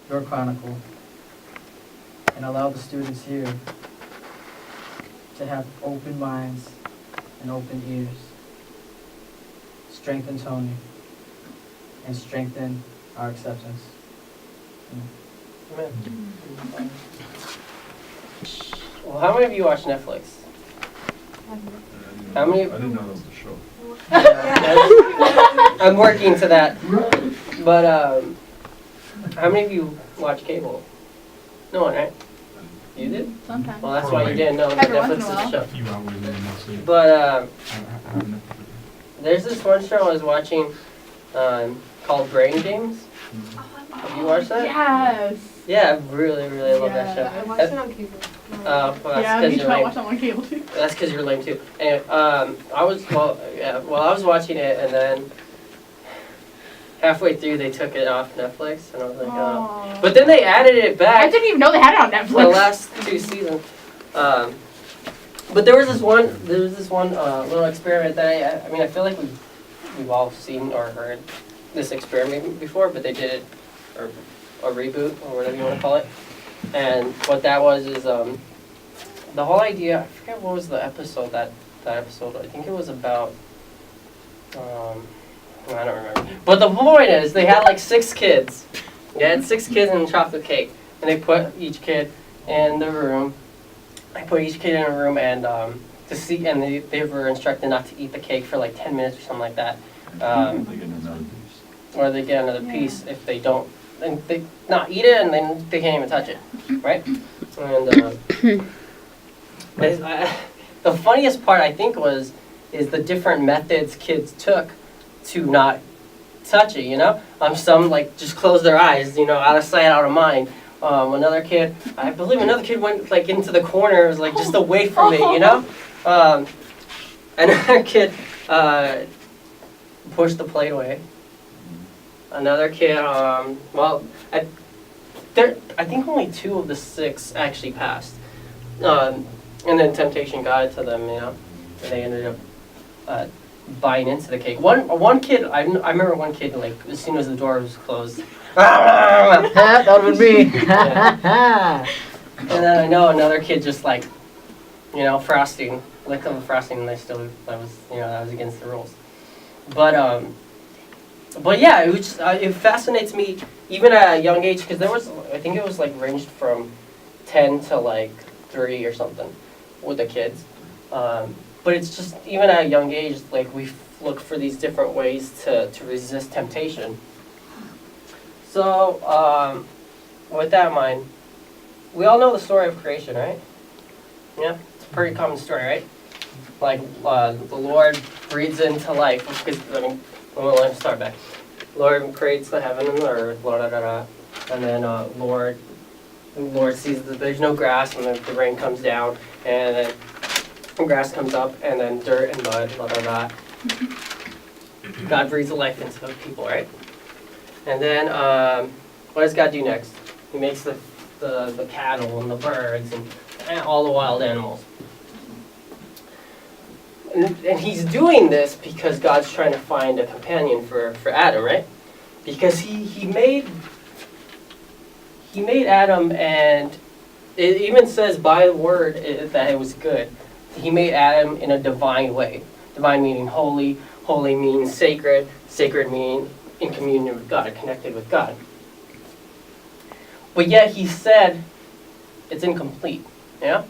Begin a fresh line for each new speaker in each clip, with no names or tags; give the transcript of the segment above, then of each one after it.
your chronicle, and allow the students here to have open minds and open ears. Strengthen Tony and strengthen our acceptance.
Amen. Well, how many of you watch Netflix? How many?
I didn't know that was the show.
I'm working to that. But how many of you watch cable? No one, right? You did?
Sometimes.
Well, that's why you didn't know that
Every once
Netflix
in
is
a
a
while.
show.
A few hours in and I'll see it.
But
I haven't Netflix.
there's this one show I was watching called Brain Games. Have you watched that?
Yes.
Yeah, I really, really love that
Yeah.
show.
I watched it on cable.
Well, that's
Yeah,
because
me
you're
too. I
lame.
watched that on cable too.
That's because you're lame too. Anyway, I was I was watching it, and then halfway through they took it off Netflix, and I was like, oh. But then they added it
I
back
didn't even know they had it on Netflix.
the last 2 seasons. But there was this one little experiment that I mean I feel like we've all seen or heard this experiment before, but they did it or a reboot or whatever you want to call it. And what that was is the whole idea. I forget what was the episode that episode. I think it was about. I don't remember. But the point is, they had like 6 kids. They had 6 kids in a chocolate cake, and they put each kid in the room. I put each kid in a room and to see, and they were instructed not to eat the cake for like 10 minutes or something like that.
They get another piece.
Or they get another piece if they don't, and they not eat it, and then they can't even touch it, right? And the funniest part I think is the different methods kids took to not touch it. You know, some like just close their eyes, you know, out of sight, out of mind. Another kid, I believe another kid went like into the corner, was like just away from it, you know. Another kid pushed the plate away. Another kid, I think only 2 of the 6 actually passed. And then temptation got it to them, you know, and they ended up buying into the cake. One kid, I remember one kid, like, as soon as the door was closed,
That would be.
Yeah. And then I know another kid just like, you know, frosting, licked on the frosting, and that was against the rules. But yeah, it fascinates me even at a young age, because I think it was like ranged from 10 to like 3 or something with the kids. But it's just even at a young age, like we look for these different ways to resist temptation. So with that in mind, we all know the story of creation, right? Yeah, it's a pretty common story, right? Like the Lord breathes into life. Because let me start back. Lord creates the heaven and the earth, and then Lord sees that there's no grass, and then the rain comes down, and then grass comes up, and then dirt and mud, God breathes the life into the people, right? And then what does God do next? He makes the cattle and the birds and all the wild animals. And he's doing this because God's trying to find a companion for Adam, right? Because he made Adam, and it even says by the word that it was good. He made Adam in a divine way. Divine meaning holy, holy means sacred, sacred meaning in communion with God, connected with God. But yet he said it's incomplete, yeah?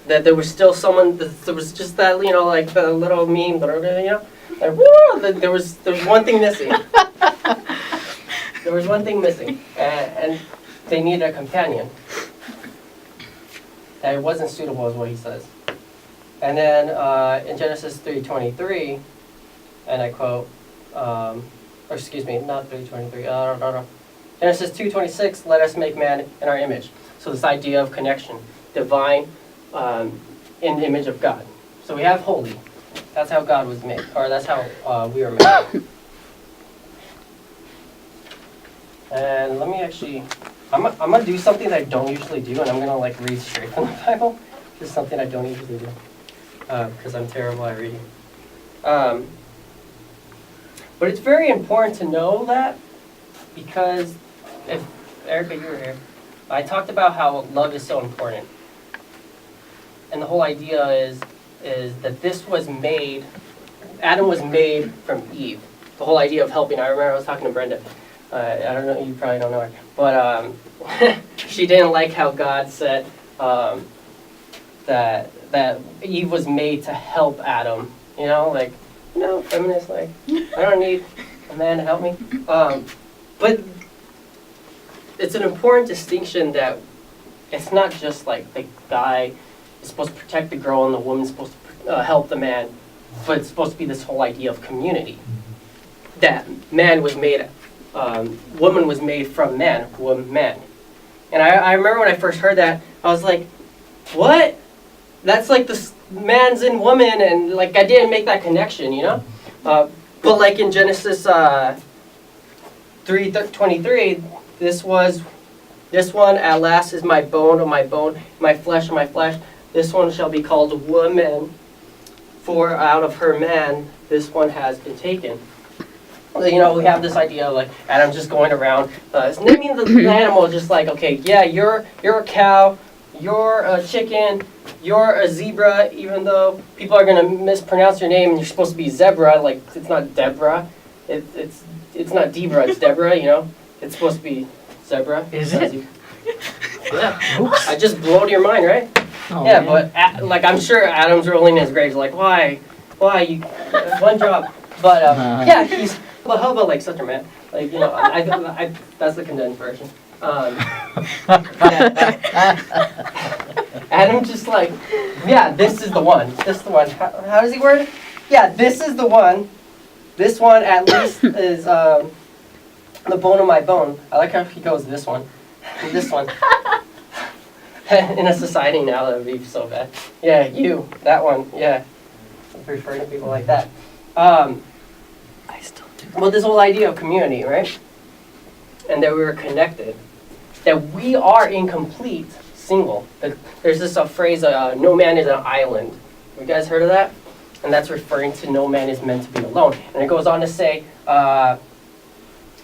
That there was still there was just that, you know, like the little meme, you know? Like, woo, there was one thing missing. There was one thing missing, and they needed a companion. And it wasn't suitable is what he says. And then in Genesis 3:23, and I quote, or excuse me, not 3:23, Genesis 2:26, let us make man in our image. So this idea of connection, divine, in the image of God. So we have holy. That's how God was made, or that's how we were made. And let me actually, I'm gonna do something that I don't usually do, and I'm gonna like read straight from the Bible. This is something I don't usually do, because I'm terrible at reading. But it's very important to know that, because if Erica, you were here. I talked about how love is so important. And the whole idea is that this was made, Adam was made from Eve. The whole idea of helping. I remember I was talking to Brenda. I don't know, you probably don't know her. But she didn't like how God said that Eve was made to help Adam. You know, like, feminists, like, I don't need a man to help me. But it's an important distinction that it's not just like the guy is supposed to protect the girl and the woman's supposed to help the man, but it's supposed to be this whole idea of community. That man was made, woman was made from man, woman. And I remember when I first heard that, I was like, what? That's like this man's in woman, and like I didn't make that connection, you know? But like in Genesis 3:23, this one at last is my bone of my bone, my flesh of my flesh. This one shall be called woman, for out of her man this one has been taken. You know, we have this idea of like Adam just going around naming the animal, just like, okay, yeah, you're a cow, you're a chicken, you're a zebra, even though people are gonna mispronounce your name and you're supposed to be zebra, like it's not Deborah, it's not Debra, it's Deborah, you know, it's supposed to be zebra.
Is it?
Yeah.
Oops.
I just blowed your mind, right?
Oh,
yeah,
man.
but like I'm sure Adam's rolling in his grave, like why you one job, but yeah, he's. Well, how about like such a man? Like, you know, I that's the condensed version. Adam just like, yeah, this is the one. This is the one. How does he word it? Yeah, this is the one. This one at least is the bone of my bone. I like how he goes this one. This one. In a society now, that would be so bad. Yeah, you. That one. Yeah. I'm referring to people like that. Well, this whole idea of community, right? And that we were connected. That we are incomplete single. There's this phrase, no man is an island. You guys heard of that? And that's referring to no man is meant to be alone. And it goes on to say, and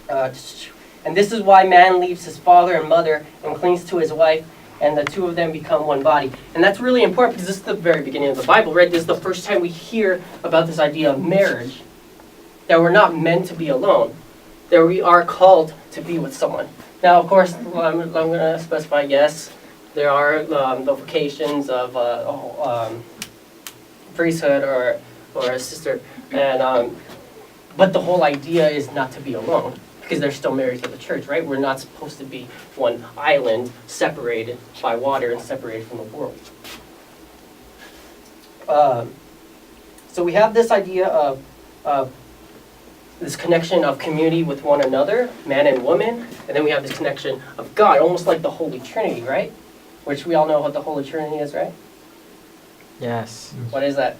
this is why man leaves his father and mother and clings to his wife, and the two of them become one body. And that's really important because this is the very beginning of the Bible, right? This is the first time we hear about this idea of marriage. That we're not meant to be alone, that we are called to be with someone. Now, of course, I'm going to specify, yes, there are the vocations of priesthood or a sister, and but the whole idea is not to be alone, because they're still married to the church, right? We're not supposed to be one island separated by water and separated from the world. So we have this idea of this connection of community with one another, man and woman, and then we have this connection of God, almost like the Holy Trinity, right? Which we all know what the Holy Trinity is, right?
Yes.
What is that?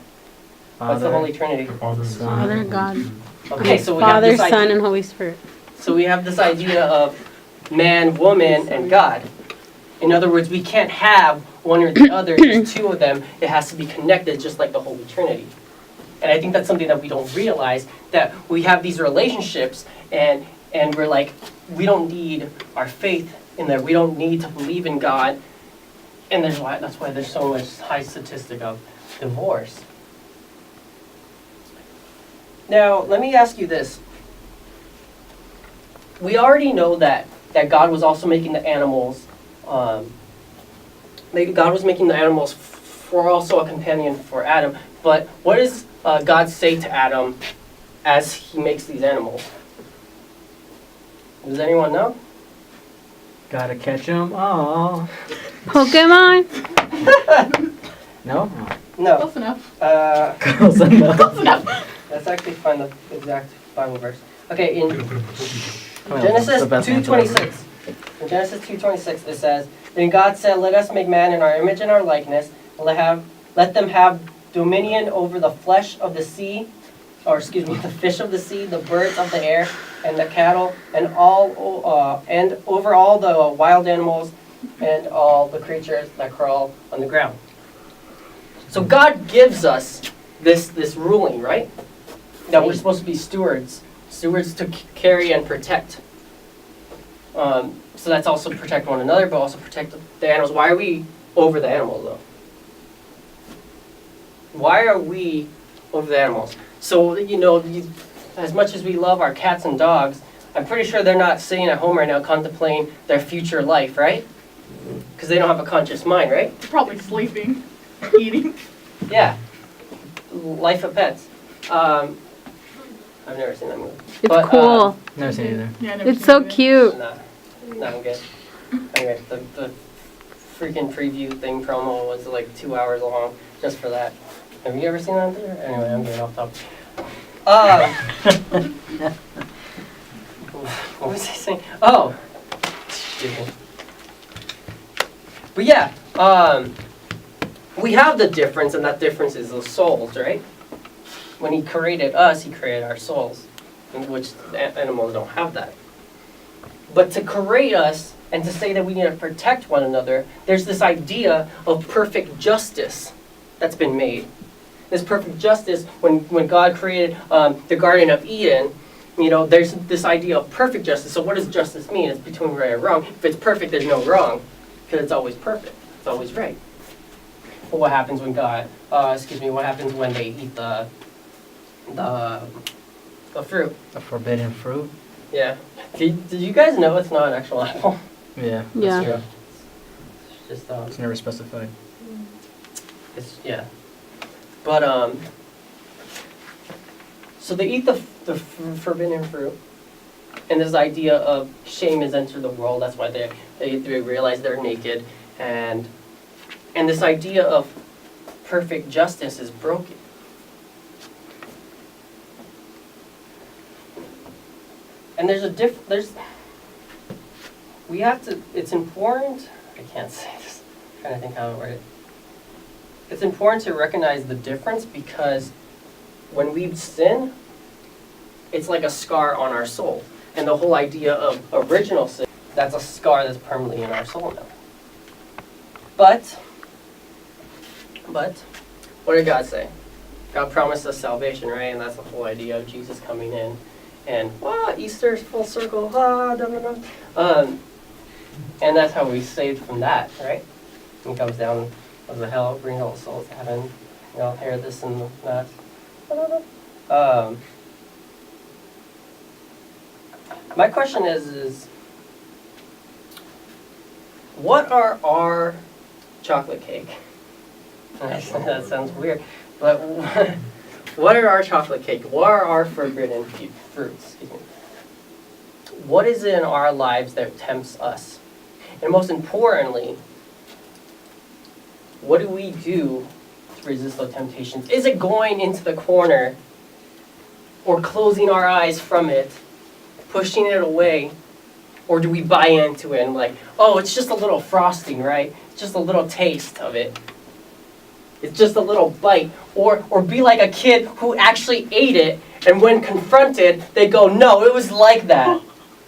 What's the Holy Trinity?
Father, God.
Okay, so we
Father,
have this
Son,
idea,
and Holy Spirit.
so we have this idea of man, woman, and God. In other words, we can't have one or the other, just two of them. It has to be connected, just like the Holy Trinity. And I think that's something that we don't realize, that we have these relationships and we're like, we don't need our faith in there. We don't need to believe in God. And that's why there's so much high statistic of divorce. Now, let me ask you this. We already know that God was also making the animals, God was making the animals for also a companion for Adam. But what does God say to Adam as he makes these animals? Does anyone know?
Gotta catch 'em all.
Pokemon?
No?
No.
Close enough.
Close enough.
Close enough.
Let's actually find the exact Bible verse. Okay, in
Well,
Genesis
the best answer ever.
2:26. In Genesis 2:26 it says, "Then God said, let us make man in our image and our likeness, and let them have dominion over the flesh of the sea, the fish of the sea, the birds of the air, and the cattle, and over all the wild animals, and all the creatures that crawl on the ground." So God gives us this ruling, right? That we're supposed to be stewards to carry and protect. So that's also protect one another, but also protect the animals. Why are we over the animals, though? Why are we over the animals? So, as much as we love our cats and dogs, I'm pretty sure they're not sitting at home right now contemplating their future life, right? Because they don't have a conscious mind, right?
They're probably sleeping, eating.
Yeah. Life of Pets. I've never seen that movie.
It's
But,
cool.
Never seen it either.
Yeah, I never
It's
seen
so
it.
cute.
Nah, I'm good. Anyway, the freaking preview thing promo was like 2 hours long just for that. Have you ever seen that there? Anyway, I'm getting off topic. What was I saying? Oh, excuse me. But yeah, we have the difference, and that difference is the souls, right? When he created us, he created our souls, in which animals don't have that. But to create us and to say that we need to protect one another, there's this idea of perfect justice that's been made. This perfect justice, when God created the Garden of Eden, there's this idea of perfect justice. So what does justice mean? It's between right and wrong. If it's perfect, there's no wrong, because it's always perfect. It's always right. But what happens when what happens when they eat the fruit?
A forbidden fruit?
Yeah. Did you guys know it's not an actual apple?
Yeah.
Yeah.
That's true.
It's just
It's never specified.
It's yeah. But so they eat the forbidden fruit, and this idea of shame has entered the world. That's why they realize they're naked, and this idea of perfect justice is broken. And we have to, it's important, I can't say this, I'm trying to think how to word it. It's important to recognize the difference, because when we sin, it's like a scar on our soul. And the whole idea of original sin, that's a scar that's permanently in our soul now. But, what did God say? God promised us salvation, right? And that's the whole idea of Jesus coming in. And, Easter's full circle, and that's how we saved from that, right? He comes down of the hell, brings all the souls to heaven, hear this and that. My question is, what are our chocolate cake? That sounds weird, but what are our chocolate cake? What are our forbidden fruits? Excuse me. What is it in our lives that tempts us? And most importantly, what do we do to resist those temptations? Is it going into the corner or closing our eyes from it, pushing it away, or do we buy into it and it's just a little frosting, right? It's just a little taste of it. It's just a little bite. Or be like a kid who actually ate it, and when confronted, they go, no, it was like that.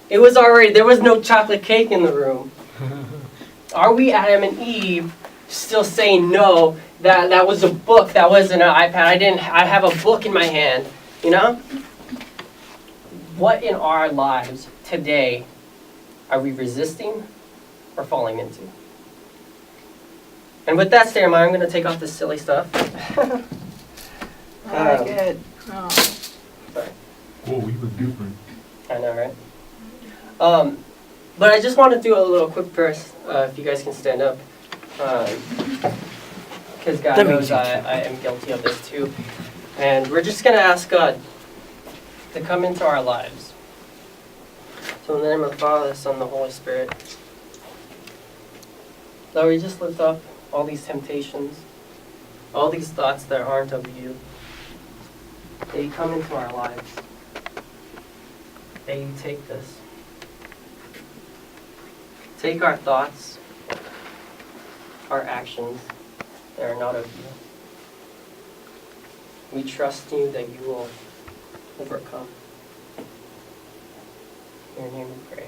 It was there was no chocolate cake in the room. Are we Adam and Eve still saying no, that was a book, that wasn't an iPad, I have a book in my hand, What in our lives today are we resisting or falling into? And with that state of mind, I'm going to take off this silly stuff.
I like it.
Oh.
Sorry.
Whoa, we look different.
I know, right? But I just want to do a little quick verse, if you guys can stand up. Because God knows I am guilty of this too. And we're just going to ask God to come into our lives. So in the name of the Father, the Son, and the Holy Spirit. Lord, we just lift up all these temptations, all these thoughts that aren't of you. That you come into our lives. That you take this. Take our thoughts, our actions that are not of you. We trust you that you will overcome. In your name we pray.